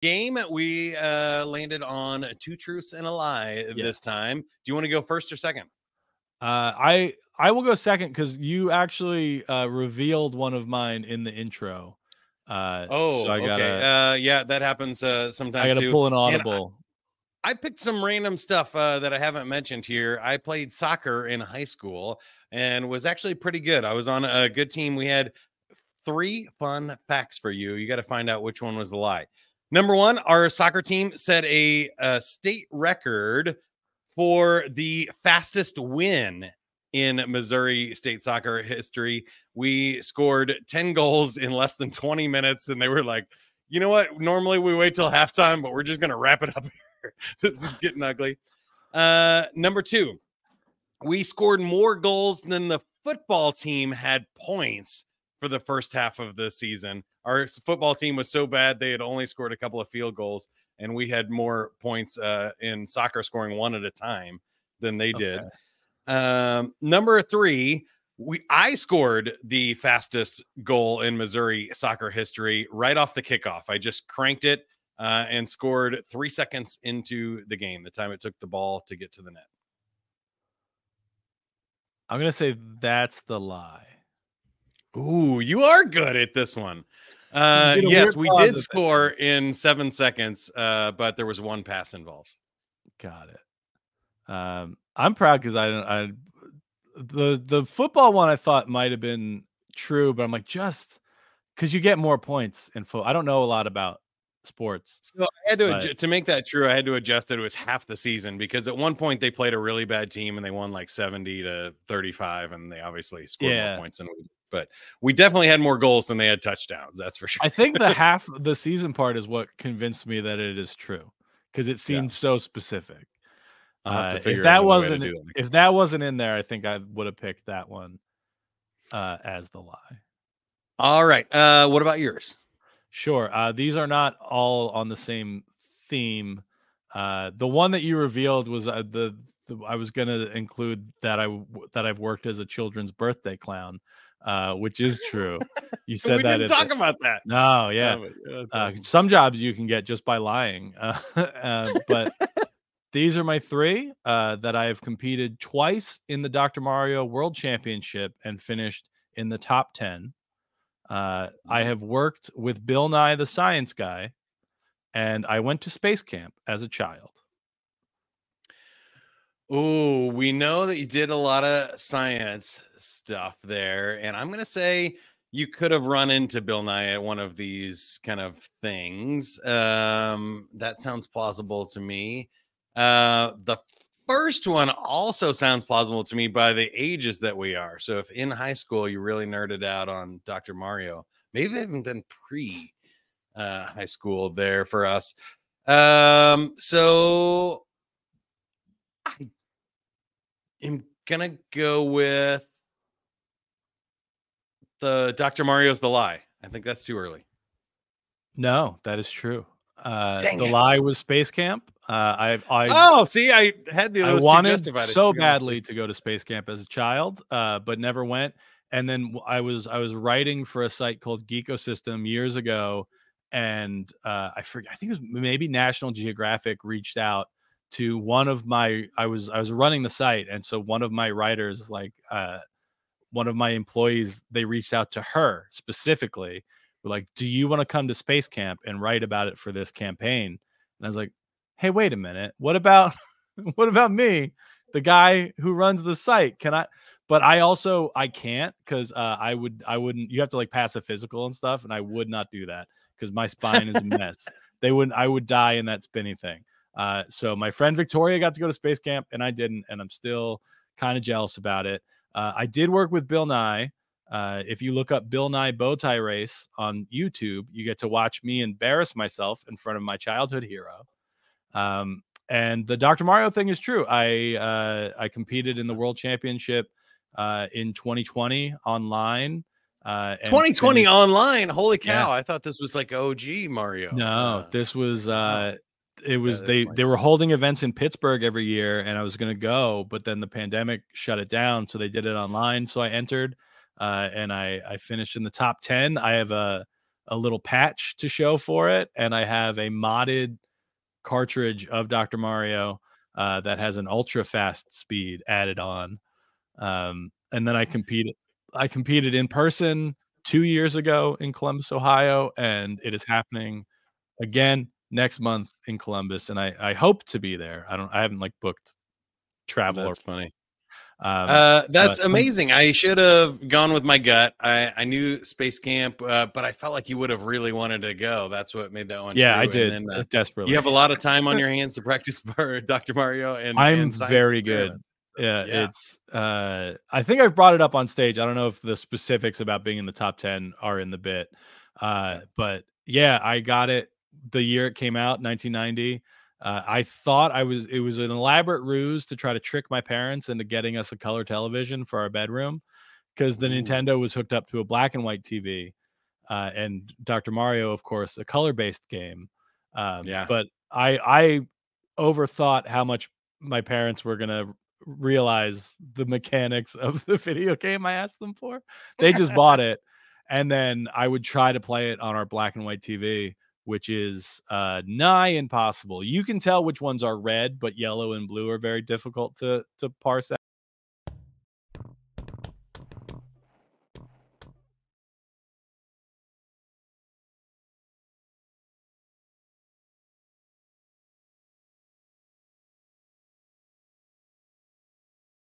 game. We landed on 2 truths and a lie this time. Do you want to go first or second? I will go second because you actually revealed one of mine in the intro. So I gotta, yeah, that happens sometimes. I gotta too. pull an audible. I picked some random stuff that I haven't mentioned here. I played soccer in high school and was actually pretty good. I was on a good team. We had 3 fun facts for you. You got to find out which one was the lie. Number 1, our soccer team set a state record for the fastest win in Missouri state soccer history. We scored 10 goals in less than 20 minutes. And they were like, you know what? Normally we wait till halftime, but we're just going to wrap it up here. This is getting ugly. Number 2, we scored more goals than the football team had points for the first half of the season. Our football team was so bad they had only scored a couple of field goals, and we had more points in soccer, scoring 1 at a time than they did. Number 3, I scored the fastest goal in Missouri soccer history right off the kickoff. I just cranked it and scored 3 seconds into the game, the time it took the ball to get to the net. I'm going to say that's the lie. Ooh, you are good at this one. Yes, we did score in 7 seconds, but there was 1 pass involved. Got it. I'm proud because the football one I thought might have been true, but I'm like, just because you get more points in football. I don't know a lot about sports. So I had to make that true. I had to adjust that it was half the season because at one point they played a really bad team and they won like 70-35, and they obviously scored more points than we did. But we definitely had more goals than they had touchdowns. That's for sure. I think the half the season part is what convinced me that it is true because it seemed so specific. If that wasn't in there, I think I would have picked that one as the lie. All right. What about yours? Sure. These are not all on the same theme. The one that you revealed was I was going to include that I've worked as a children's birthday clown, which is true. You said we didn't talk about that. No, yeah. Awesome. Some jobs you can get just by lying, but these are my 3 that I have competed twice in the Dr. Mario World Championship and finished in the top 10. I have worked with Bill Nye the Science Guy, and I went to space camp as a child. Oh, we know that you did a lot of science stuff there, and I'm going to say you could have run into Bill Nye at one of these kind of things. That sounds plausible to me. The first one also sounds plausible to me by the ages that we are. So if in high school you really nerded out on Dr. Mario, maybe even been pre high school there for us. So I am gonna go with the Dr. Mario's the lie. I think that's too early. No, that is true. The lie was space camp. I had the I wanted so badly to go to space camp as a child, but never went. And then I was writing for a site called Geekosystem years ago, and I forget. I think it was maybe National Geographic reached out to one of my. I was running the site, and so one of my writers, one of my employees, they reached out to her specifically. We're like, do you want to come to space camp and write about it for this campaign? And I was like, hey, wait a minute. What about me, the guy who runs the site? Can I? But I can't because I wouldn't. You have to like pass a physical and stuff, and I would not do that because my spine is a mess. I would die in that spinny thing. So my friend Victoria got to go to space camp, and I didn't, and I'm still kind of jealous about it. I did work with Bill Nye. If you look up Bill Nye Bowtie Race on YouTube, you get to watch me embarrass myself in front of my childhood hero. And the Dr. Mario thing is true. I competed in the World Championship in 2020 online. 2020 online. Holy cow. Yeah. I thought this was like OG Mario. No, this was it was they were holding events in Pittsburgh every year, and I was going to go, but then the pandemic shut it down, so they did it online. So I entered, and I finished in the top 10. I have a a little patch to show for it, and I have a modded cartridge of Dr. Mario that has an ultra fast speed added on. And then I competed in person 2 years ago in Columbus, Ohio, and it is happening again next month in Columbus, and I hope to be there. I haven't like booked travel. That's funny. But That's amazing. I should have gone with my gut. I knew Space Camp, but I felt like you would have really wanted to go. That's what made that one. Yeah, true. I did. And then, desperately. You have a lot of time on your hands to practice for Dr. Mario, and I'm science very good. Yeah, it's I think I've brought it up on stage. I don't know if the specifics about being in the top 10 are in the bit. But yeah, I got it the year it came out, 1990. I thought it was an elaborate ruse to try to trick my parents into getting us a color television for our bedroom, because the Nintendo was hooked up to a black and white TV, and Dr. Mario, of course, a color-based game. But I overthought how much my parents were gonna realize the mechanics of the video game I asked them for. They just bought it, and then I would try to play it on our black and white TV, which is nigh impossible. You can tell which ones are red, but yellow and blue are very difficult to parse out.